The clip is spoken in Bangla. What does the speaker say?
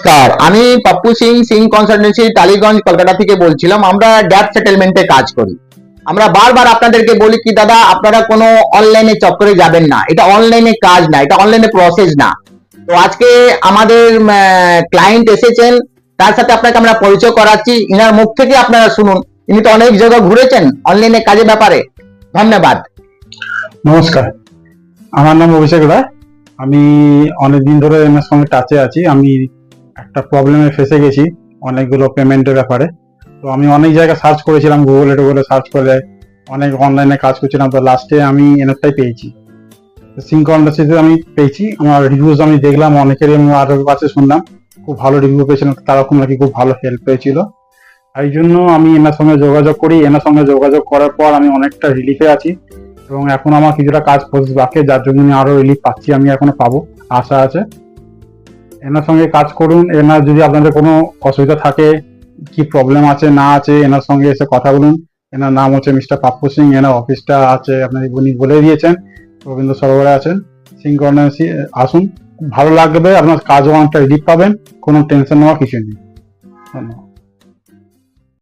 নমস্কার, আমি পাপ্পু সিং সিং কনসালটেন্সি টালিগঞ্জ কলকাতা থেকে বলছিলাম। আমরা গ্যাপ সেটেলমেন্টে কাজ করি। আমরা বারবার আপনাদেরকে বলি কি দাদা, আপনারা কোনো অনলাইনে চক্করে যাবেন না, এটা অনলাইনে কাজ না, এটা অনলাইনে প্রসেস না। তো আজকে আমাদের ক্লায়েন্ট এসেছেন, তার সাথে আপনাকে আমরা পরিচয় করাচ্ছি। ইনার মুখ থেকে আপনারা শুনুন, ইনি তো অনেক জায়গা ঘুরেছেন অনলাইনে কাজের ব্যাপারে। ধন্যবাদ। নমস্কার, আমার নাম অভিষেক রায়। আমি অনেকদিন ধরে এনার সঙ্গে টাচে আছি। আমি একটা প্রবলেমে ফেসে গেছি অনেকগুলো পেমেন্টের ব্যাপারে। তো আমি অনেক জায়গায় সার্চ করেছিলাম, গুগলে সার্চ করে অনেক অনলাইনে কাজ করছিলাম। তো লাস্টে আমি এনারটাই পেয়েছি, সিনক্রোনাসিসে আমি পেয়েছি। আমার রিভিউজ আমি দেখলাম, অনেকেরই আমি আরো কাছে শুনলাম খুব ভালো রিভিউ পেয়েছিলাম, তারকম নাকি খুব ভালো হেল্প পেয়েছিল। এই জন্য আমি এনার সঙ্গে যোগাযোগ করি। এনার সঙ্গে যোগাযোগ করার পর আমি অনেকটা রিলিফে আছি এবং এখন আমার কিছুটা কাজ প্রসেস বাকি, যার জন্য আমি আরো রিলিফ পাচ্ছি। আমি এখনো পাবো, আশা আছে। এনার সঙ্গে কাজ করুন। এনার যদি আপনাদের কোনো অসুবিধা থাকে, কি প্রবলেম আছে না আছে, এনার সঙ্গে এসে কথা বলুন। এনার নাম হচ্ছে মিস্টার পাপ্পু সিং। এনার অফিসটা আছে, আপনার উনি বলে দিয়েছেন, রবীন্দ্র সরোবরে আছেন। সিনক্রোনাসি আসুন, ভালো লাগবে, আপনার কাজও অনেকটা রিলিফ পাবেন, কোনো টেনশন নেওয়ার কিছু নেই। ধন্যবাদ।